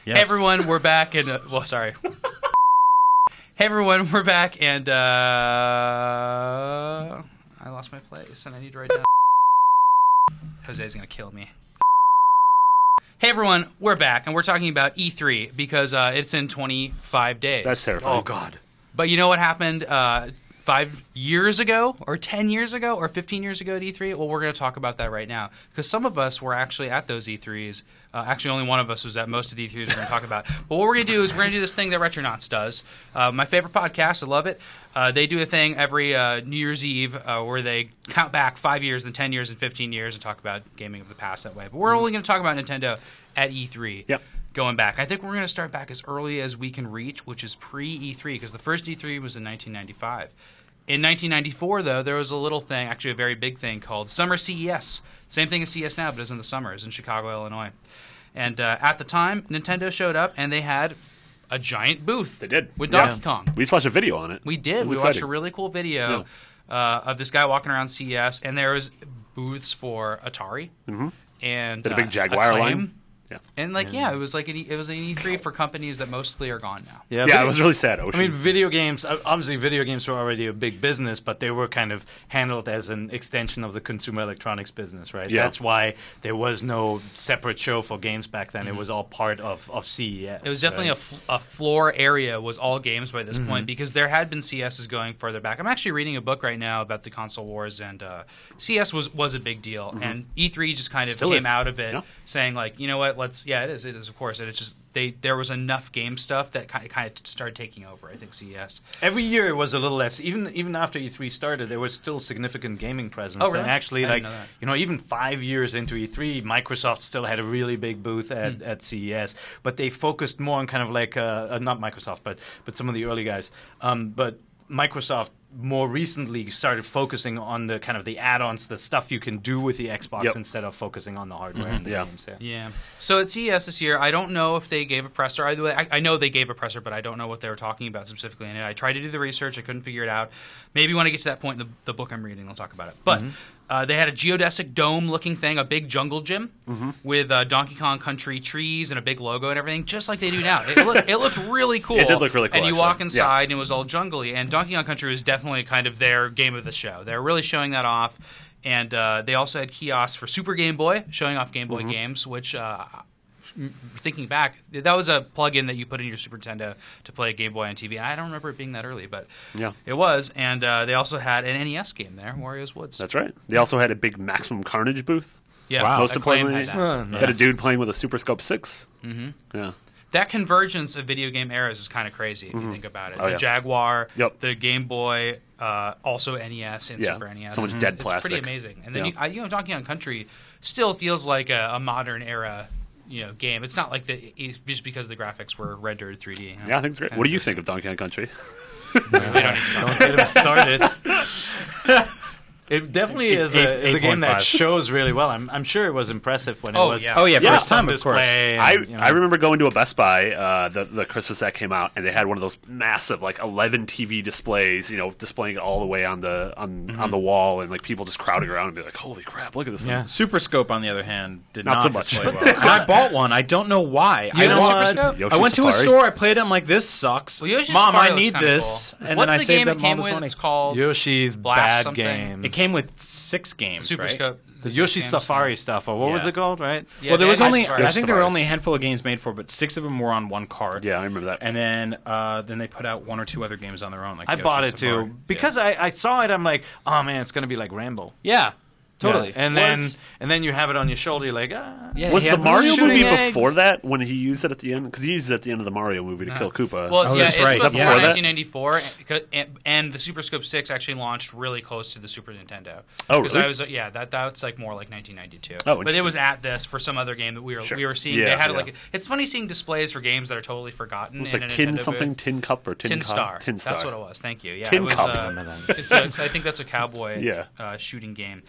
Yes. Hey everyone, we're back and well, sorry. Hey everyone, we're back and I lost my place and I need to write down. Jose's gonna kill me. Hey everyone, we're back and we're talking about E3 because it's in 25 days. That's terrifying. Oh, God. But you know what happened 5 years ago, or 10 years ago, or 15 years ago at E3? Well, we're going to talk about that right now. Because some of us were actually at those E3s. Actually, only one of us was at most of the E3s we're going to talk about. But what we're going to do is we're going to do this thing that Retronauts does. My favorite podcast, I love it. They do a thing every New Year's Eve where they count back 5 years and 10 years and 15 years and talk about gaming of the past that way. But we're only going to talk about Nintendo at E3. Yep. Going back. I think we're going to start back as early as we can reach, which is pre-E3, because the first E3 was in 1995. In 1994, though, there was a little thing, actually a very big thing, called Summer CES. Same thing as CES now, but it's in the summers in Chicago, Illinois. And at the time, Nintendo showed up, and they had a giant booth. They did. With Donkey Kong. We just watched a video on it. We did. We watched a really cool video of this guy walking around CES, and there was booths for Atari. Mm-hmm. And did a big Jaguar Acclaim. line. Yeah. And it was like it was an E3 for companies that mostly are gone now. Yeah, it was really sad. Ocean. I mean, video games, obviously video games were already a big business, but they were kind of handled as an extension of the consumer electronics business, right? Yeah. That's why there was no separate show for games back then. It was all part of CES. It was definitely a floor area was all games by this point because there had been CSs going further back. I'm actually reading a book right now about the console wars, and CS was a big deal. And E3 just kind of came out of it saying, like, you know what, it is, of course. And it's just there was enough game stuff that kind of started taking over, I think, CES. Every year it was a little less. Even after E3 started, there was still significant gaming presence. Oh, really? And actually, I didn't know that. even 5 years into E3, Microsoft still had a really big booth at CES. But they focused more on kind of like, not Microsoft, but some of the early guys. But Microsoft more recently started focusing on the kind of the add-ons, the stuff you can do with the Xbox instead of focusing on the hardware and the games. Yeah. So at CES this year, I don't know if they gave a presser. I know they gave a presser, but I don't know what they were talking about specifically in it. I tried to do the research. I couldn't figure it out. Maybe when I get to that point in the book I'm reading, I'll talk about it. But they had a geodesic dome-looking thing, a big jungle gym with Donkey Kong Country trees and a big logo and everything, just like they do now. It looked really cool. It did look really cool, And you actually. walk inside, and it was all jungly. And Donkey Kong Country was definitely kind of their game of the show. They're really showing that off. And they also had kiosks for Super Game Boy, showing off Game Boy games, which... thinking back, that was a plug-in that you put in your Super Nintendo to play Game Boy on TV. And I don't remember it being that early, but it was. And they also had an NES game there, Wario's Woods. That's right. They also had a big Maximum Carnage booth. Yeah, Wow. Most Acclaim importantly, had that. had a dude playing with a Super Scope 6. Yeah. That convergence of video game eras is kind of crazy if you think about it. Oh, the yeah. Jaguar, the Game Boy, also NES and Yeah. Super NES. So much dead It's plastic. pretty amazing. And then Donkey Kong Country still feels like a modern era game. It's not like just because the graphics were rendered 3D. Yeah, I think it's great. What do you think of Donkey Kong Country? Don't get him started. It definitely is a game that 8.5. shows really well. I'm sure it was impressive when it was. yeah. Oh, yeah, Yeah, first time, on of course. display I and, remember going to a Best Buy the Christmas that came out, and they had one of those massive, like 11 TV displays, displaying it all the way on the wall, and like people just crowding around and be like, "Holy crap! Look at this Yeah. thing!" Super Scope, on the other hand, did Not not so much. display But well. And I bought one. I don't know why. You had a Super Scope? Yoshi I went to a Safari. store. I played it. I'm like, this sucks. Well, Yoshi's Mom, Safari I looks need kinda this. cool. And What's then I the saved game up it all came this with? money. It's called Yoshi's Blast Bad something. Game. It came with 6 games, Super right? Scope. The Yoshi games. Safari stuff, or what was Yeah. it called, right? Yeah, Well, there they was had only. Safari. I think there were Safari. only a handful of games made for it, but 6 of them were on one card. Yeah, I remember that. And then they put out 1 or 2 other games on their own. Like I Yoshi bought it Safari. too because I saw it. I'm like, oh man, it's gonna be like Rambo. Yeah, totally. Yeah. And then you have it on your shoulder. You're like, Yeah, Was he the had Mario shooting movie eggs. before that when he used it at the end? Because he used it at the end of the Mario movie to kill Koopa. Well, Oh, yeah, that's it's right. before Is that before that? 1994, and the Super Scope 6 actually launched really close to the Super Nintendo. Oh, Because really? that's like more like 1992. Oh, but it was interesting. at this for some other game that we were seeing. Yeah, they had yeah. like it's funny seeing displays for games that are totally forgotten. It was in like a Tin Nintendo something, booth. Tin Cup or Tin Star. Tin Star. That's what it was. Thank you. Yeah, Tin it was, Cup. I think that's a cowboy shooting game.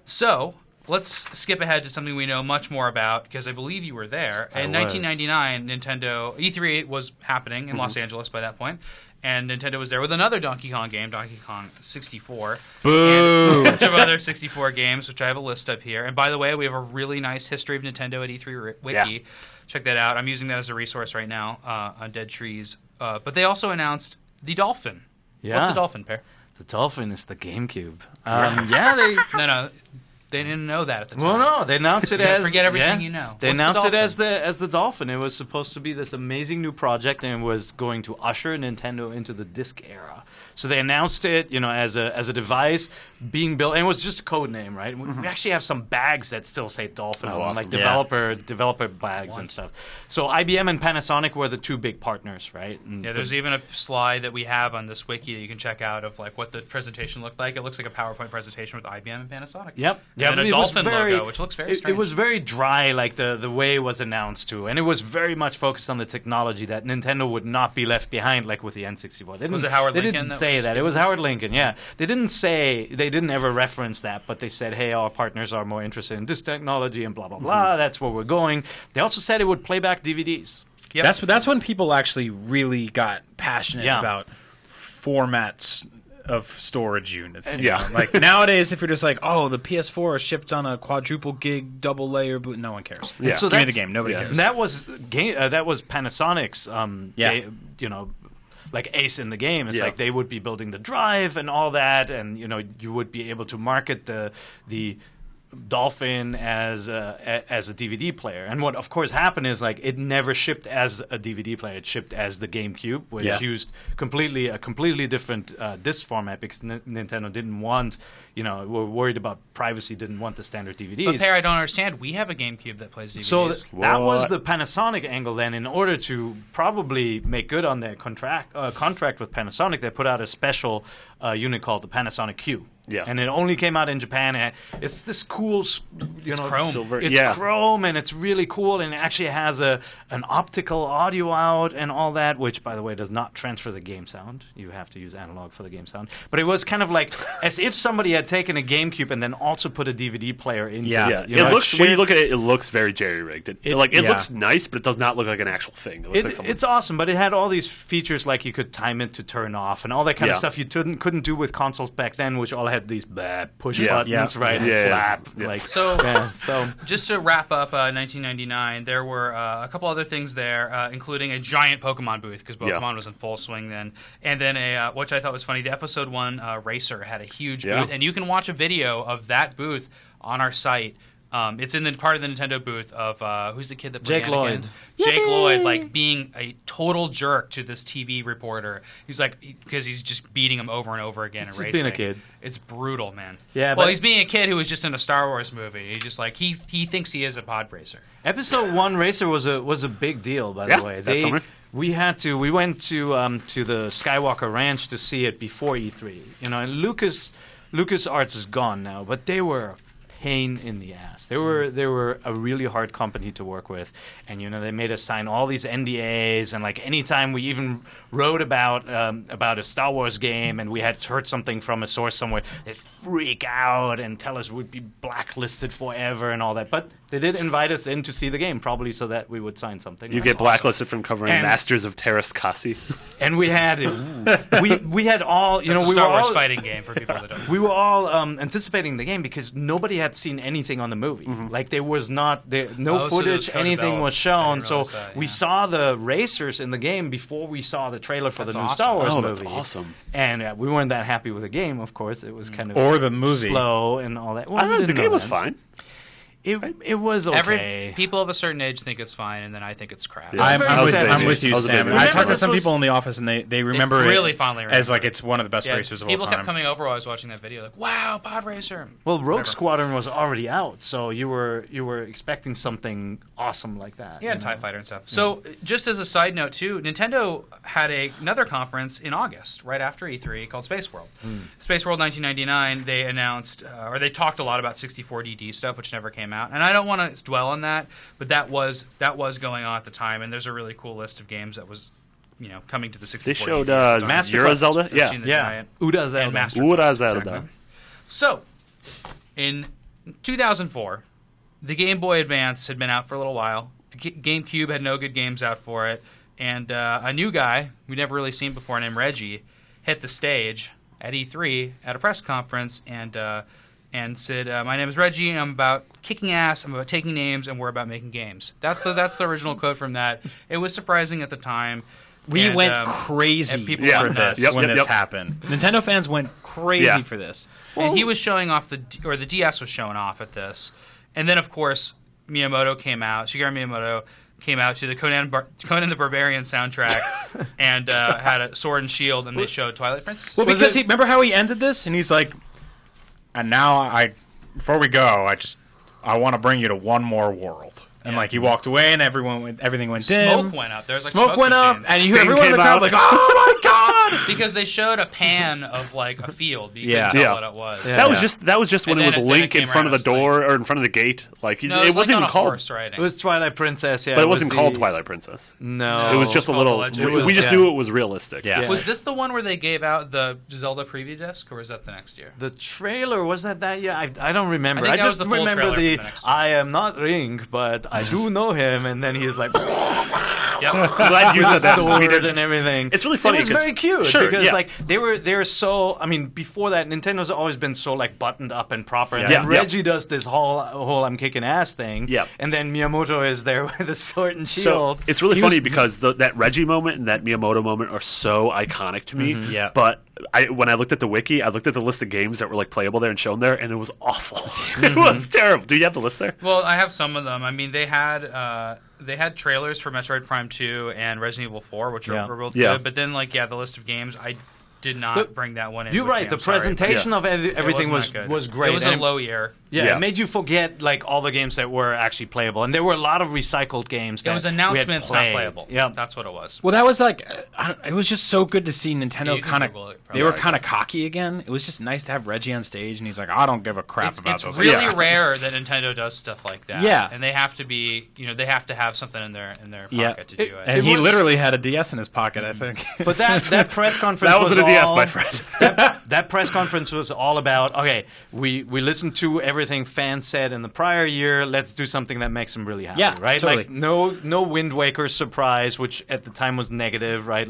So let's skip ahead to something we know much more about because I believe you were there. In 1999, Nintendo E3 was happening in Los Angeles by that point, And Nintendo was there with another Donkey Kong game, Donkey Kong 64. Boo! And a bunch of other 64 games, which I have a list of here. And by the way, we have a really nice History of Nintendo at E3 Wiki. Yeah. Check that out. I'm using that as a resource right now on Dead Trees. But they also announced the Dolphin. Yeah. What's the Dolphin, Per? The Dolphin is the GameCube. Yeah, they. No, they didn't know that at the time. Well, no, they announced it as. Forget everything you know. They What's the announced it Dolphin? as the Dolphin. It was supposed to be this amazing new project, and it was going to usher Nintendo into the disc era. So they announced it, as a device being built, and it was just a code name, right? We actually have some bags that still say Dolphin, Oh, on, awesome. like developer bags and stuff. So IBM and Panasonic were the two big partners, right? And Yeah, there's even a slide that we have on this wiki that you can check out of like what the presentation looked like. It looks like a PowerPoint presentation with IBM and Panasonic. Yep. And then a it was Dolphin logo, which looks very It strange. was very dry, like the way it was announced too, and it was very much focused on the technology that Nintendo would not be left behind, like with the N64. Was it Howard They Lincoln didn't that say was that. It giving was this? Howard Lincoln. Yeah, they didn't ever reference that, but they said, "Hey, our partners are more interested in this technology and blah blah blah." That's where we're going. They also said it would play back DVDs. Yep. That's when people actually really got passionate Yeah. about formats of storage units. you Yeah. know? Like nowadays, if you're just like, oh, the PS4 is shipped on a quadruple gig double layer, no one cares. Yeah. Just So give me the that's- game. Nobody yeah. cares. And that was that was Panasonic's Yeah. like ace in the game. It's Yeah. like they would be building the drive and all that, and you would be able to market the Dolphin as a DVD player. And what of course happened is like it never shipped as a DVD player. It shipped as the GameCube, which Yeah. used a completely different disc format because Nintendo didn't want, were worried about privacy, didn't want the standard DVDs. But Per, I don't understand. We have a GameCube that plays DVDs. So that was What? the Panasonic angle. Then, in order to probably make good on their contract with Panasonic, they put out a special unit called the Panasonic Q. Yeah. And it only came out in Japan. And it's this cool, chrome. Silver- It's yeah. chrome, and it's really cool, and it actually has an optical audio out and all that, which, by the way, does not transfer the game sound. You have to use analog for the game sound. But it was kind of like as if somebody had taken a GameCube and then also put a DVD player into Yeah. it. Yeah, it looks when you shared- look at it, it looks very jerry-rigged. It yeah. looks nice, but it does not look like an actual thing. It looks like something. It's awesome, but it had all these features like you could time it to turn off and all that kind of Yeah. stuff you couldn't do with consoles back then, which all had these push Yeah. buttons, Yeah. right? And Yeah. flap. Yeah. Like, So just to wrap up 1999, there were a couple other things there, including a giant Pokemon booth because Pokemon Yeah. was in full swing then, and then which I thought was funny. The Episode 1 Racer had a huge Yeah. booth, and you can watch a video of that booth on our site. It's in the part of the Nintendo booth of who's the kid that played Jake Anakin? Lloyd. Jake Lloyd, like being a total jerk to this TV reporter. He's like because he's just beating him over and over again. He's and just being a racing. kid. It's brutal, man. Yeah, well, but- he's being a kid who was just in a Star Wars movie. He's just like he thinks he is a pod racer. Episode 1 Racer was a big deal, by Yeah, the way. that summer. We went to the Skywalker Ranch to see it before E3. And LucasArts is gone now, but they were a pain in the ass. They were a really hard company to work with, and they made us sign all these NDAs. And like anytime we even wrote about a Star Wars game, and we had heard something from a source somewhere, they'd freak out and tell us we'd be blacklisted forever and all that. But they did invite us in to see the game, probably so that we would sign something. You That's get blacklisted from covering And- Masters of Terras Kasi. and we had we had all That's we a were Star Wars all fighting game for people that don't. we were all anticipating the game because nobody had seen anything on the movie. Like there was no Oh, so it was footage, co-developed. anything was I shown. didn't So realize that, we yeah. saw the racers in the game before we saw the trailer for That's the new awesome. Star Wars Oh, movie. that's awesome. And we weren't that happy with the game, of course. It was kind of Or the movie. slow and all that. Well, I don't we know, the didn't game was that. fine. It was okay. People of a certain age think it's fine, and then I think it's crap. Yeah. I'm, very I'm, with, sad. I'm with I you, was a Sam. baby. I talked Remember to some this was- people in the office, and they remember really it fondly as remember like it. it's one of the best Yeah, racers of all people time. kept coming over while I was watching that video, like, "Wow, pod racer!" Well, Rogue Whatever. Squadron was already out, so you were expecting something awesome like that. Yeah, and TIE Fighter and stuff. So, just as a side note, too, Nintendo had another conference in August, right after E3, called Space World. Space World 1999, they announced, or they talked a lot about 64DD stuff, which never came out. And I don't want to dwell on that, but that was going on at the time, and there's a really cool list of games that was, coming to the 64. They showed Master Euro Quest. Zelda. Yeah. Machine the Yeah, Giant, Uda Zelda. and Master Ura Quest, Zelda. exactly. So, in 2004, the Game Boy Advance had been out for a little while. The GameCube had no good games out for it. and a new guy we'd never really seen before named Reggie hit the stage at E3 at a press conference and said, "My name is Reggie, and I'm about kicking ass, I'm about taking names, and we're about making games." That's the original quote from that. It was surprising at the time. We went crazy for this when this happened. Nintendo fans went crazy for this. And he was showing off the DS was showing off at this. And then, of course, Shigeru Miyamoto came out to the Conan the Barbarian soundtrack and had a sword and shield, and they showed Twilight Princess. Well, because remember how he ended this? And he's like, and now before we go, I want to bring you to one more world. And he walked away, and everything went dim. Smoke went up. There was smoke went up, and you Sting everyone in the crowd came out. "Oh my god!" because they showed a pan of a field. But you couldn't tell what it was. That was just when And it was then it Link came in front of the around, it was door or in front of the gate. No, it wasn't on even a called. horse riding. It was Twilight Princess, yeah. But it wasn't was called the- Twilight Princess. No. It was just a called little. The Legend We of just Zelda. knew it was realistic. Yeah. Was this the one where they gave out the Zelda preview disc, or was that the next year? The trailer, was that year? I don't remember. I think that was just the full remember trailer the for the next one. I am not Link, but I do know him, and then he's like Yep. I'm glad you said that. We sword didn't- and everything. It's really funny It was 'cause- very cute Sure, because yeah. they were so. I mean, before that, Nintendo's always been so buttoned up and proper. And Yeah. then Yeah. Reggie does this whole I'm kicking ass thing. Yeah. And then Miyamoto is there with a sword and So shield. it's really He funny was- because that Reggie moment and that Miyamoto moment are so iconic to me. Yeah. But when I looked at the wiki, I looked at the list of games that were playable there and shown there, and it was awful. It was terrible. Do you have the list there? Well, I have some of them. I mean, they had trailers for Metroid Prime 2 and Resident Evil 4, which Yeah. were both Yeah. good. But then, the list of games, I did not But bring that one in. You're with right. me. The I'm sorry. presentation of everything It was wasn't that good. was great. It was a And low year. Yeah, Yeah. it made you forget all the games that were actually playable, and there were a lot of recycled games. It That was we had announcements, not played. playable. Yeah, That's what it was. Well, that was it was just so good to see Nintendo You can kind of. Google it, They were probably. kind of cocky again. It was just nice to have Reggie on stage, and he's like, "I don't give a crap about It's those." really Yeah. rare that Nintendo does stuff like that. Yeah. And they have to be, they have to have something in their Yeah. pocket to do it. And It he was- literally had a DS in his pocket, I think. but that press conference That wasn't a DS, all- my friend. that press conference was all about we listened to everything fans said in the prior year. Let's do something that makes them really happy. Yeah, right. totally. No Wind Waker surprise, which at the time was negative. Right,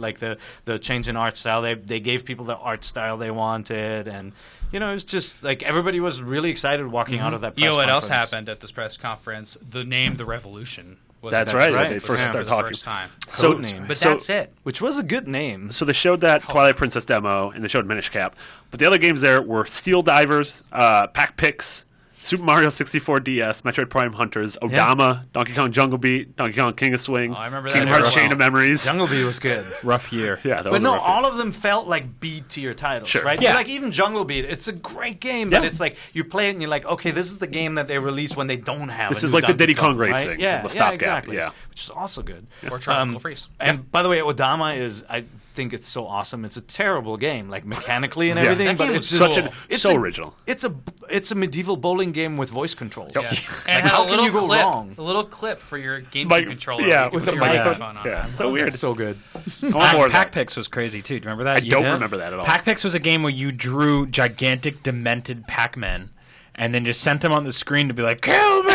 the change in art style. They gave people the art style they wanted, and it was just everybody was really excited walking out of that. Press You know what else conference. happened at this press conference? The name The Revolution. Was That's announced right. right. They Was first announced started for the talking. first time. So, Codename. But so- that's it. Which was a good name. So they showed that Twilight Princess demo, and they showed Minish Cap. But the other games there were Steel Divers, Pac Pix, Super Mario 64 DS, Metroid Prime Hunters, Odama, Donkey Kong Jungle Beat, Donkey Kong King of Swing, Oh, I remember Kingdom that Hearts as well. Chain of Memories. Jungle Bee was good. Rough year. Yeah, that But was a no, rough year. all of them felt like B tier titles, Sure. right? Yeah. Like even Jungle Beat, it's a great game, but Yeah. it's you play it and you're like, okay, this is the game that they release when they don't have. This a is new like the Donkey Diddy Kong right? racing, yeah, the stopgap, exactly. yeah. Which is also good. Or Tropical Freeze. And by the way, Odama is, I think it's so awesome. It's a terrible game, mechanically and Yeah. everything, That but game it's was just Such cool. an so original. It's a medieval bowling game with voice control. Yeah. And it had how a can little you go clip, wrong? a little clip for your GameCube Like, controller. yeah, You could with put the your microphone. microphone on Yeah, it. so weird. It's so good. I want more of that. Pac-Pix was crazy too. Do you remember that? I don't remember that at all. Pac-Pix was a game where you drew gigantic, demented Pac-Men, and then just sent them on the screen to be like, "Kill me!"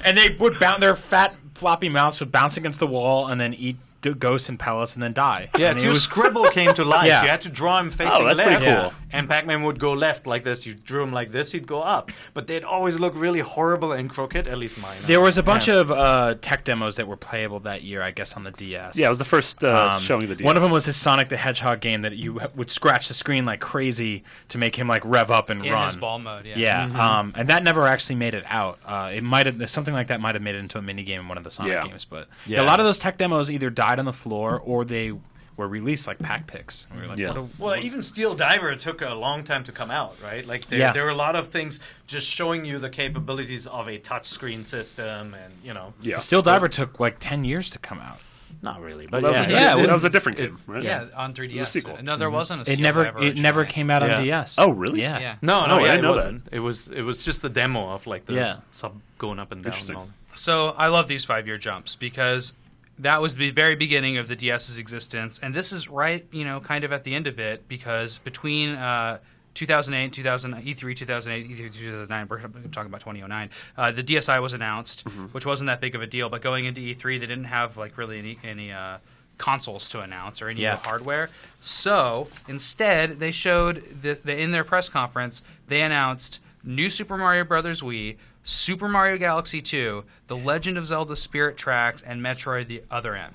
and they would bounce. Their fat, floppy mouths would bounce against the wall and then eat ghosts and pellets and then die. Yeah, and it's your scribble came to life. Yeah. You had to draw him facing Oh, that's left, pretty cool. and Pac-Man would go left like this. You drew him like this, he'd go up. But they'd always look really horrible and crooked, at least mine. There was a bunch of tech demos that were playable that year, I guess, on the DS. Yeah, it was the first showing of the DS. One of them was this Sonic the Hedgehog game that you would scratch the screen like crazy to make him rev up and In run. his ball mode, yeah. Yeah, and that never actually made it out. It might have something like that might have made it into a mini game in one of the Sonic Yeah. games, but Yeah. a lot of those tech demos either died on the floor or they were released like Pac-Pix. We were like, Yeah. what a- Well, even Steel Diver took a long time to come out, right? There were a lot of things just showing you the capabilities of a touchscreen system, and Yeah. Steel Diver took like 10 years to come out. not really, but That was, yeah, that was a different game, right? Yeah, on 3DS. It was a sequel. No, there wasn't a It Steel never Diver it never originally. came out Yeah. on DS. Oh, really? Yeah. Yeah. No, Oh, I yeah, didn't it know wasn't. It was just a demo of the Yeah. sub going up and down. Interesting. And all. So I love these 5-year jumps because that was the very beginning of the DS's existence, and this is right, kind of at the end of it, because between 2008, E3 2008, E3 2009, we're talking about 2009, the DSi was announced, which wasn't that big of a deal, but going into E3, they didn't have like really any consoles to announce or any new hardware. So instead, they showed in their press conference, they announced new Super Mario Bros. Wii, Super Mario Galaxy 2, The Legend of Zelda Spirit Tracks, and Metroid the Other M.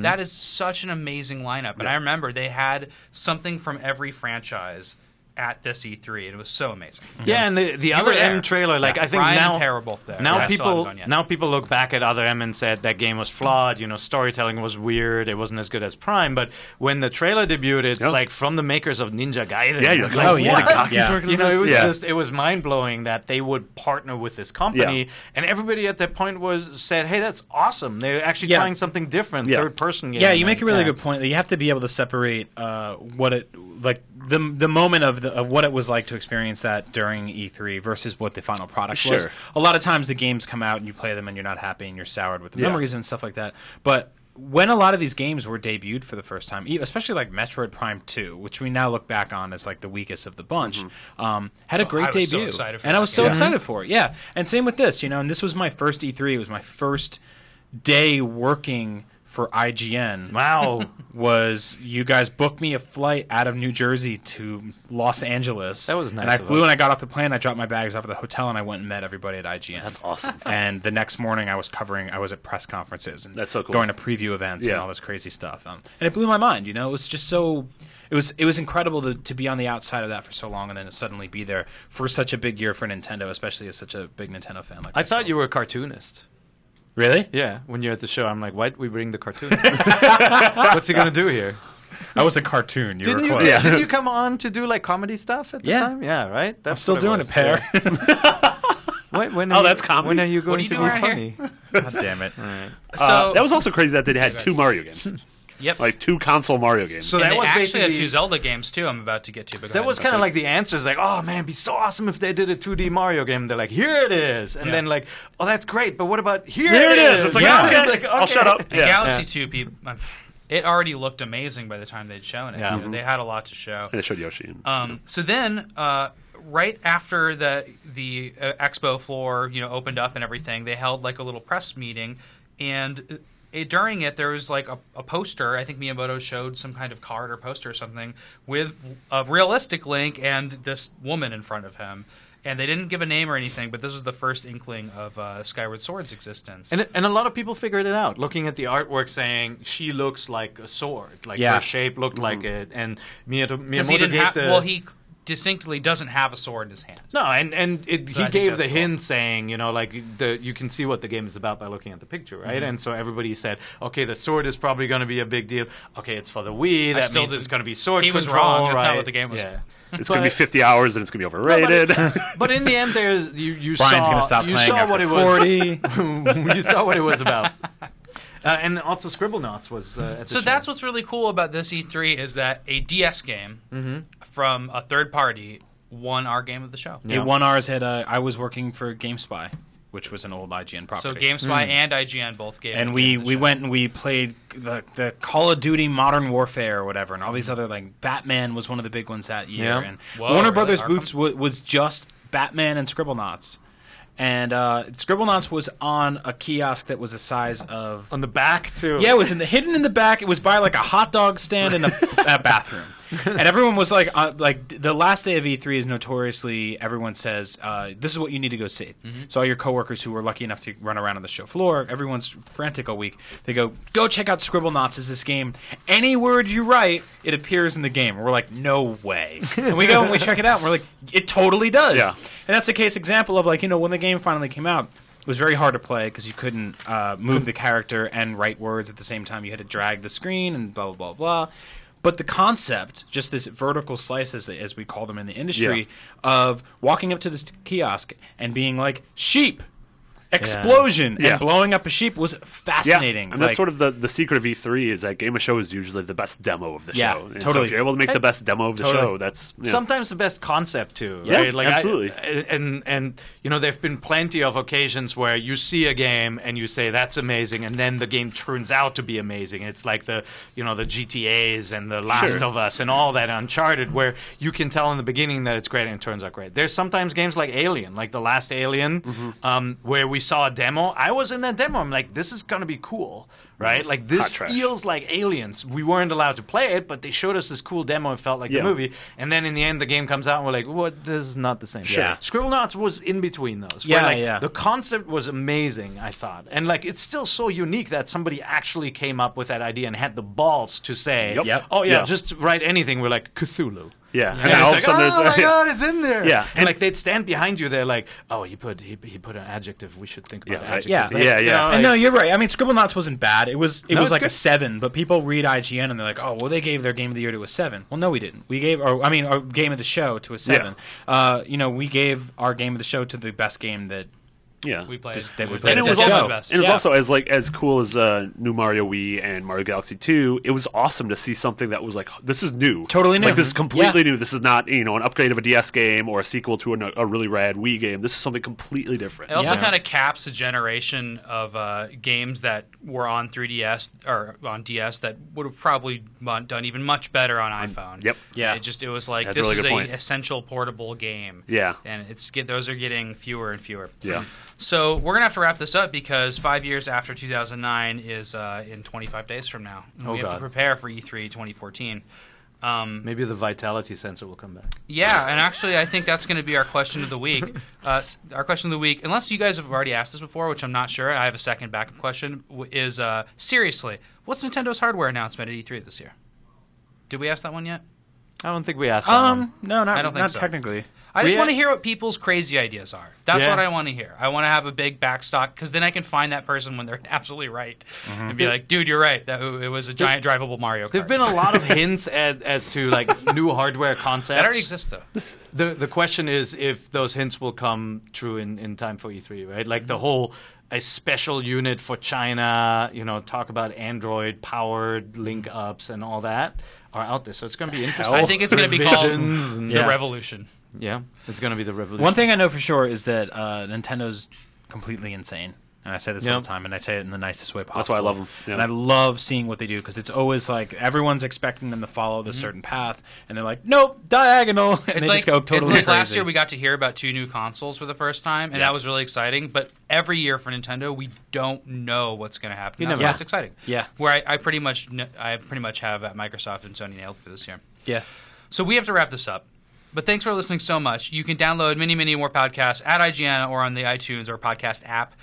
That is such an amazing lineup. And I remember they had something from every franchise at this E3, and it was so amazing. Yeah, and the Other M trailer, like I think Brian now, and Pear were both there. now people look back at Other M and said that game was flawed. You know, storytelling was weird. It wasn't as good as Prime. But when the trailer debuted, it's like from the makers of Ninja Gaiden. Yeah, you're like, oh yeah. You know, it was it was mind blowing that they would partner with this company, and everybody at that point said, "Hey, that's awesome. They're actually trying something different, third person game." Yeah, you make a really good point. That you have to be able to separate what it like the moment of what it was like to experience that during E3 versus what the final product was. A lot of times the games come out and you play them and you're not happy and you're soured with the memories and stuff like that. But when a lot of these games were debuted for the first time, especially like Metroid Prime 2, which we now look back on as like the weakest of the bunch, had a great debut. I was so excited for it. Yeah. And same with this, you know, and this was my first E3. It was my first day working for IGN. Wow. Was you guys booked me a flight out of New Jersey to Los Angeles. That was nice. And I flew and I got off the plane, I dropped my bags off at the hotel, and I went and met everybody at IGN. That's awesome. And the next morning I was at press conferences and that's so cool. going to preview events and all this crazy stuff. And it blew my mind, you know. It was just so it was incredible to be on the outside of that for so long and then to suddenly be there for such a big year for Nintendo, especially as such a big Nintendo fan like I thought you were a cartoonist. Really? Yeah. When you're at the show, I'm like, why'd we bring the cartoon? What's he gonna do here? I was a cartoon. Didn't you come on to do like comedy stuff at the time? Yeah, right. I'm still doing it, Pear. That's comedy. When are you going to be funny? God damn it! Right. So that was also crazy that they had 2 Mario games. Yep. Like 2 console Mario games. So and that they was actually basically had 2 Zelda games too. I'm about to get to. But that was kind of like the answers, like, oh man, it'd be so awesome if they did a 2D Mario game. They're like, here it is, and then like, oh that's great, but what about here it is? It's like, okay. I'll shut up. And Galaxy 2, people, it already looked amazing by the time they'd shown it. Yeah. You know, they had a lot to show. And they showed Yoshi. So then, right after the expo floor, you know, opened up and everything, they held like a little press meeting, and during it, there was like a poster. I think Miyamoto showed some kind of card or poster or something with a realistic Link and this woman in front of him. And they didn't give a name or anything, but this was the first inkling of Skyward Sword's existence. And a lot of people figured it out, looking at the artwork, saying she looks like a sword, like her shape looked like it. And Miyamoto he distinctly doesn't have a sword in his hand. No, and he gave the hint saying, you know, like you can see what the game is about by looking at the picture, right? And so everybody said, okay, the sword is probably going to be a big deal. Okay, it's for the Wii. That means it's going to be sword control. He was wrong. Right? That's not what the game was. Yeah. It's going to be 50 hours and it's going to be overrated. But in the end, you Brian's saw, going to stop you playing saw after what it 40. was. You saw what it was about. And also Scribblenauts was at the So show. that's what's really cool about this E3 is that a DS game from a third party won our game of the show. It won ours. I was working for GameSpy, which was an old IGN property. So GameSpy and IGN both gave. And we went and we played the Call of Duty Modern Warfare or whatever, and all these other, like Batman was one of the big ones that year. Yeah. And Whoa, Warner really? Brothers booths was just Batman and Scribblenauts. And Scribblenauts was on a kiosk that was the size of... on the back, too. Yeah, it was hidden in the back. It was by like a hot dog stand in a bathroom. And everyone was like the last day of E3 is notoriously, everyone says, this is what you need to go see. So all your coworkers who were lucky enough to run around on the show floor, everyone's frantic all week. They go check out Scribblenauts. Is this game? Any word you write, it appears in the game. And we're like, no way. And we go and we check it out, and we're like, it totally does. Yeah. And that's the case example of, like, you know, when the game finally came out, it was very hard to play because you couldn't move the character and write words at the same time. You had to drag the screen and blah, blah, blah, blah. But the concept, just this vertical slice, as we call them in the industry, of walking up to this kiosk and being like, sheep, explosion Yeah. and blowing up a sheep was fascinating. And that's sort of the secret of E3 is that Game of Show is usually the best demo of the Yeah, show. And totally. So if you're able to make the best demo of the show, that's sometimes the best concept too. Yeah, Right? Like absolutely. And there've been plenty of occasions where you see a game and you say that's amazing, and then the game turns out to be amazing. It's like the GTAs and the Last of Us and all that Uncharted, where you can tell in the beginning that it's great and it turns out great. There's sometimes games like Alien, like the last Alien, where we saw a demo. I was in that demo. I'm like, this is gonna be cool. Right? Like, this hot trash. feels like Aliens. We weren't allowed to play it, but they showed us this cool demo and felt like the movie. And then in the end, the game comes out and we're like, what? This is not the same. Sure. Yeah. Scribblenauts was in between those. Yeah, where, yeah. The concept was amazing, I thought. And, like, it's still so unique that somebody actually came up with that idea and had the balls to say, Yep. oh, yeah, Yeah. just write anything. We're like, Cthulhu. Yeah. And And then all of a it's like, sudden oh there's my god, it's in there. Yeah. And like they'd stand behind you, they're like, oh, he put an adjective. We should think about Yeah, right. adjectives. Yeah. Like, Yeah. And no, you're right. I mean, Scribblenauts wasn't bad. It was it's like a good. 7, but people read IGN and they're like, oh, well, they gave their game of the year to a 7. Well, no, we didn't. We gave our game of the show to a 7. We gave our game of the show to the best game that Yeah. We played. that we We played And it at was the also, show. the best. and it was Yeah. also as cool as New Mario Wii and Mario Galaxy 2. It was awesome to see something that was like, this is new, Totally new. Like this is completely new. This is not an upgrade of a DS game or a sequel to a really rad Wii game. This is something completely different. It also Yeah. kind of caps a generation of games that were on 3DS or on DS that would have probably done even much better on iPhone. Yep. Yeah. It was like That's a this really is good a point. essential portable game. Yeah. And those are getting fewer and fewer. Yeah. So we're gonna have to wrap this up because 5 years after 2009 is in 25 days from now. And Oh, we have to God. prepare for E3 2014. Maybe the vitality sensor will come back. Yeah, and actually, I think that's going to be our question of the week. Our question of the week, unless you guys have already asked this before, which I'm not sure, I have a second backup question, is seriously, what's Nintendo's hardware announcement at E3 this year? Did we ask that one yet? I don't think we asked that one. No, I don't think not so. technically. I just We- want to hear what people's crazy ideas are. That's Yeah. what I want to hear. I want to have a big backstock because then I can find that person when they're absolutely right and be like, dude, you're right. It was a giant drivable Mario Kart. There've been a lot of hints as to like new hardware concepts. that already exists, though. The question is if those hints will come true in time for E3, right? Like the whole a special unit for China, talk about Android powered link ups and all that are out there. So it's going to be interesting. I think it's going to be called Revisions and- the Yeah. Revolution. Yeah, it's going to be the revolution. One thing I know for sure is that Nintendo's completely insane. And I say this all Yep. the time, and I say it in the nicest way possible. That's why I love them. Yeah. And I love seeing what they do, because it's always like everyone's expecting them to follow this certain path, and they're like, nope, diagonal. And It's they like, just go totally it's like crazy. last year we got to hear about 2 new consoles for the first time, and that was really exciting. But every year for Nintendo, we don't know what's going to happen. You That's never why know. it's exciting. Yeah. Where I pretty much have Microsoft and Sony nailed for this year. Yeah. So we have to wrap this up. But thanks for listening so much. You can download many more podcasts at IGN or on the iTunes or podcast app.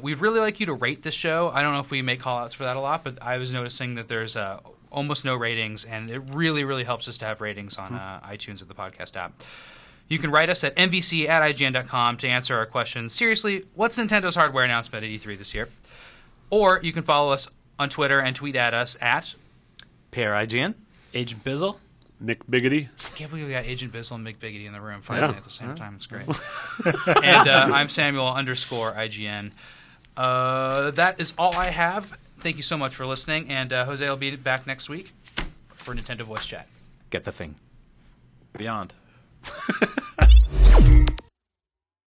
We'd really like you to rate this show. I don't know if we make call-outs for that a lot, but I was noticing that there's almost no ratings, and it really helps us to have ratings on iTunes or the podcast app. You can write us at nvc@ign.com to answer our questions. Seriously, what's Nintendo's hardware announcement at E3 this year? Or you can follow us on Twitter and tweet at us at... Pair IGN. Agent Bizzle. Nick Biggity. I can't believe we got Agent Bizzle and Mick Biggity in the room finally at the same time. It's great. Uh-huh. And I'm Samuel_IGN. That is all I have. Thank you so much for listening. And Jose will be back next week for Nintendo Voice Chat. Get the thing. Beyond.